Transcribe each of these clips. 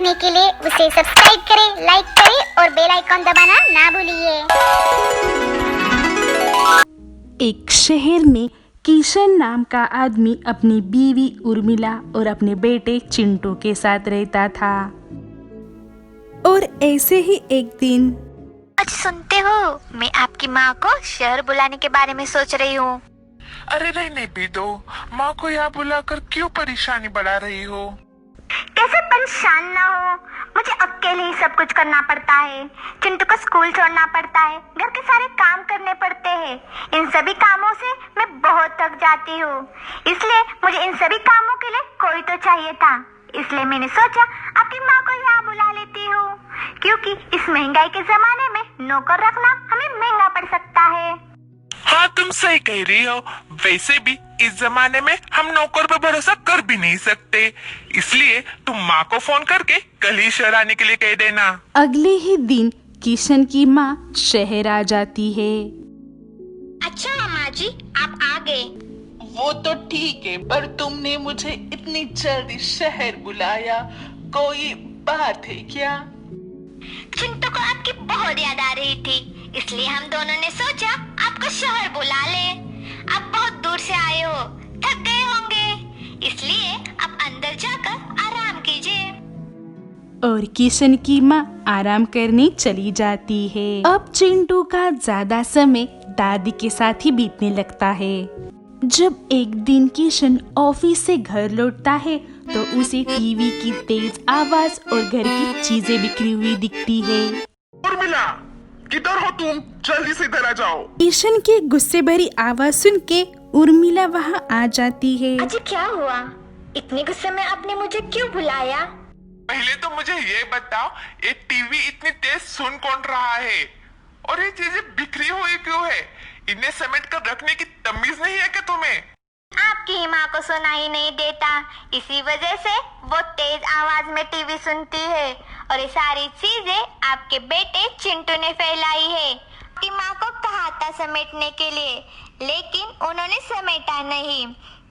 देखने के लिए उसे सब्सक्राइब करें, लाइक करें और बेल आइकॉन दबाना ना भूलिए। एक शहर में किशन नाम का आदमी अपनी बीवी उर्मिला और अपने बेटे चिंटू के साथ रहता था। और ऐसे ही एक दिन आज सुनते हो, मैं आपकी माँ को शहर बुलाने के बारे में सोच रही हूँ। अरे रहने भी दो, माँ को यहाँ बुलाकर क्यों परेशानी बढ़ा रही हो? कैसे परेशान ना हो, मुझे अकेले ही सब कुछ करना पड़ता है। चिंटू को स्कूल छोड़ना पड़ता है, घर के सारे काम करने पड़ते हैं। इन सभी कामों से मैं बहुत थक जाती हूँ, इसलिए मुझे इन सभी कामों के लिए कोई तो चाहिए था। इसलिए मैंने सोचा आपकी माँ को यहाँ बुला लेती हूँ, क्योंकि इस महंगाई के जमाने में नौकर रखना हमें महंगा पड़ सकता है। हाँ, तुम सही कह रही हो। वैसे भी इस जमाने में हम नौकर पर भरोसा कर भी नहीं सकते, इसलिए तुम माँ को फोन करके कल ही शहर आने के लिए कह देना। अगले ही दिन किशन की माँ शहर आ जाती है। अच्छा माँ जी, आप आ गए। वो तो ठीक है, पर तुमने मुझे इतनी जल्दी शहर बुलाया, कोई बात है क्या? चिंटू को आपकी बहुत याद आ रही थी, इसलिए हम दोनों ने सोचा आपको शहर बुला ले। आप बहुत दूर से आए हो, थक गए होंगे, इसलिए आप अंदर जाकर आराम कीजिए। और किशन की माँ आराम करने चली जाती है। अब चिंटू का ज्यादा समय दादी के साथ ही बीतने लगता है। जब एक दिन किशन ऑफिस से घर लौटता है तो उसे टीवी की तेज आवाज और घर की चीजें बिखरी हुई दिखती है। उर्मिला, किधर हो तुम? जल्दी से इधर आ जाओ। किशन की गुस्से भरी आवाज सुन के उर्मिला वहाँ आ जाती है। अजी क्या हुआ? इतने गुस्से में आपने मुझे क्यों बुलाया? पहले तो मुझे ये बताओ, ये टीवी इतनी तेज सुन कौन रहा है? और ये चीजें बिखरी हुई क्यों है? इन्हें समेट कर रखने की तमीज नहीं है क्या तुम्हें? आपकी माँ को सुनाई नहीं देता, इसी वजह से वो तेज आवाज में टीवी सुनती है। और ये सारी चीजें आपके बेटे चिंटू ने फैलाई है। आपकी माँ को कहा था समेटने के लिए, लेकिन उन्होंने समेटा नहीं।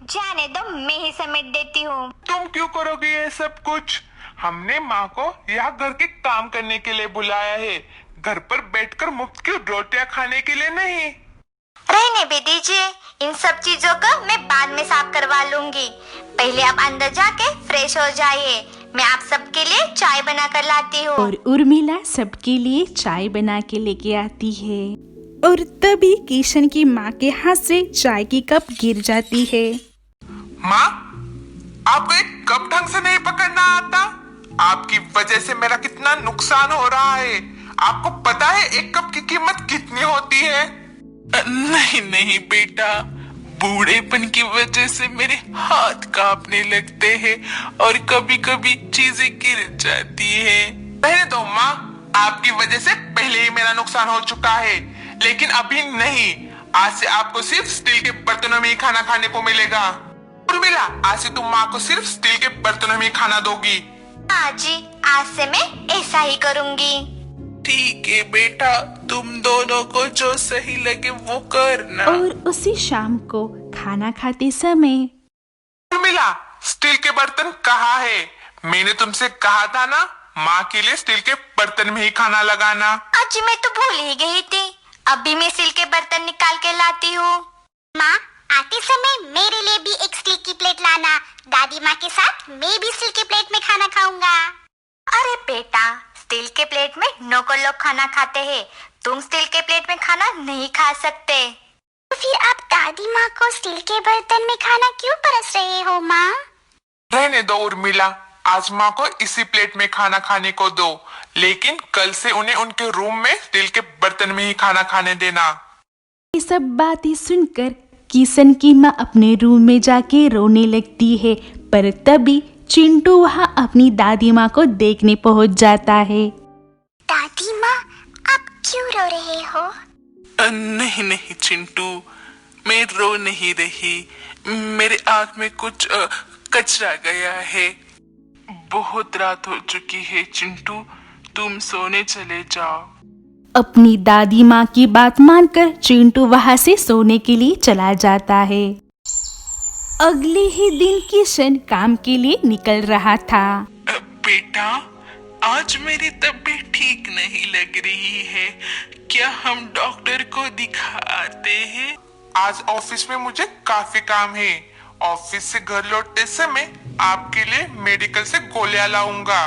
जाने दो, मैं ही समेट देती हूँ। तुम क्यों करोगे ये सब कुछ? हमने माँ को यहाँ घर के काम करने के लिए बुलाया है, घर पर बैठकर मुफ्त की रोटियां खाने के लिए नहीं। रहने भी दीजिए, इन सब चीजों का मैं बाद में साफ करवा लूंगी। पहले आप अंदर जाके फ्रेश हो जाइए, मैं आप सबके लिए चाय बना कर लाती हूँ। और उर्मिला सबके लिए चाय बना के लेके आती है। और तभी किशन की माँ के हाथ से चाय की कप गिर जाती है। माँ, आपको एक कप ढंग से नहीं पकड़ना आता? आपकी वजह से मेरा कितना नुकसान हो रहा है। आपको पता है एक कप की कीमत कितनी होती है? नहीं नहीं बेटा, बूढ़ेपन की वजह से मेरे हाथ कांपने लगते हैं और कभी कभी चीजें गिर जाती है। पहले तो माँ, आपकी वजह से पहले ही मेरा नुकसान हो चुका है, लेकिन अभी नहीं। आज से आपको सिर्फ स्टील के बर्तनों में ही खाना खाने को मिलेगा। उर्मिला, आज से तुम माँ को सिर्फ स्टील के बर्तनों में ही खाना दोगी। हाँ जी, आज से मैं ऐसा ही करूँगी। ठीक है बेटा, तुम दोनों को जो सही लगे वो करना। और उसी शाम को खाना खाते समय उर्मिला, स्टील के बर्तन कहाँ है? मैंने तुमसे कहा था ना, माँ के लिए स्टील के बर्तन में ही खाना लगाना। आज मैं तो भूल ही गई थी, अभी मैं स्टील के बर्तन निकाल के लाती हूँ। माँ, आते समय मेरे लिए भी एक स्टील की प्लेट लाना। दादी माँ के साथ मैं भी स्टील की प्लेट में खाना खाऊंगा। अरे बेटा, स्टील के प्लेट में नौकर लोग खाना खाते हैं, तुम स्टील के प्लेट में खाना नहीं खा सकते। तो फिर आप दादी माँ को स्टील के बर्तन में खाना क्यों परस रहे हो माँ? रहने दो उर्मिला, आज माँ को इसी प्लेट में खाना खाने को दो, लेकिन कल से उन्हें उनके रूम में स्टील के बर्तन में ही खाना खाने देना। ये सब बातें सुनकर किशन की माँ अपने रूम में जाके रोने लगती है। पर तभी चिंटू वहाँ अपनी दादी माँ को देखने पहुँच जाता है। दादी माँ, आप क्यों रो रहे हो? नहीं नहीं चिंटू, मैं रो नहीं रही, मेरे आँख में कुछ कचरा गया है। बहुत रात हो चुकी है चिंटू, तुम सोने चले जाओ। अपनी दादी माँ की बात मानकर चिंटू वहाँ से सोने के लिए चला जाता है। अगले ही दिन किशन काम के लिए निकल रहा था। बेटा, आज मेरी तबीयत ठीक नहीं लग रही है, क्या हम डॉक्टर को दिखाते हैं? आज ऑफिस में मुझे काफी काम है। ऑफिस से घर लौटते समय आपके लिए मेडिकल से गोलियां लाऊंगा।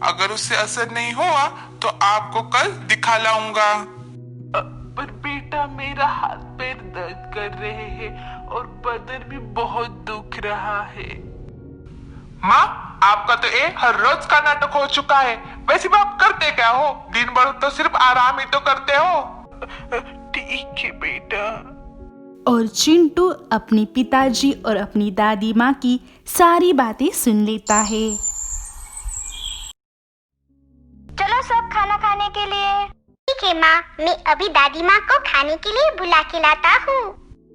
अगर उससे असर नहीं हुआ तो आपको कल दिखा लाऊंगा। पर बेटा, मेरा हाथ पैर दर्द कर रहे हैं और बदन भी बहुत दुख रहा है। माँ, आपका तो ये हर रोज का नाटक हो चुका है। वैसे भी आप करते क्या हो? दिन भर तो सिर्फ आराम ही तो करते हो। ठीक है बेटा। और चिंटू अपने पिताजी और अपनी दादी माँ की सारी बातें सुन लेता है। चलो सब खाना खाने के लिए। ठीक है माँ, मैं अभी दादी माँ को खाने के लिए बुला के लाता हूँ।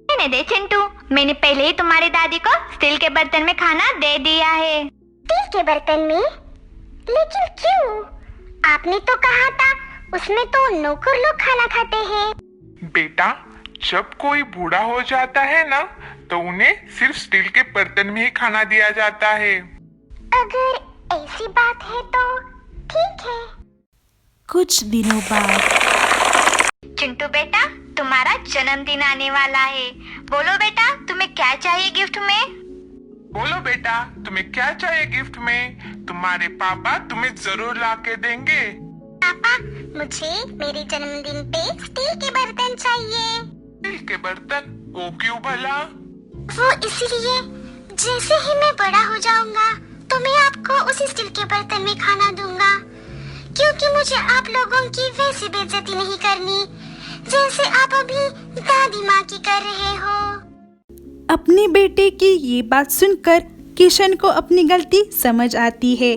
मैंने दे चिंटू, मैंने पहले ही तुम्हारी दादी को स्टील के बर्तन में खाना दे दिया है। स्टील के बर्तन में? लेकिन क्यों? आपने तो कहा था उसमें तो नौकर लोग खाना खाते हैं। बेटा, जब कोई बूढ़ा हो जाता है ना, तो उन्हें सिर्फ स्टील के बर्तन में ही खाना दिया जाता है। अगर ऐसी बात है तो ठीक है। कुछ दिनों बाद चिंटू बेटा, तुम्हारा जन्मदिन आने वाला है। बोलो बेटा, तुम्हें क्या चाहिए गिफ्ट में? बोलो बेटा, तुम्हें क्या चाहिए गिफ्ट में? तुम्हारे पापा तुम्हें जरूर ला के देंगे। पापा, मुझे मेरे जन्मदिन पे स्टील के बर्तन चाहिए। स्टील के बर्तन? वो क्यों भला? वो इसलिए, जैसे ही मैं बड़ा हो जाऊंगा तो मैं आपको उसी स्टील के बर्तन में खाना दूंगा, क्योंकि मुझे आप लोगों की वैसी बेइज्जती नहीं करनी जैसे आप अभी दादी माँ की कर रहे हो। अपने बेटे की ये बात सुनकर किशन को अपनी गलती समझ आती है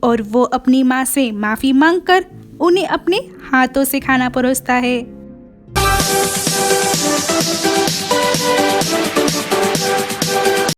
और वो अपनी माँ से माफी मांगकर उन्हें अपने हाथों से खाना परोसता है।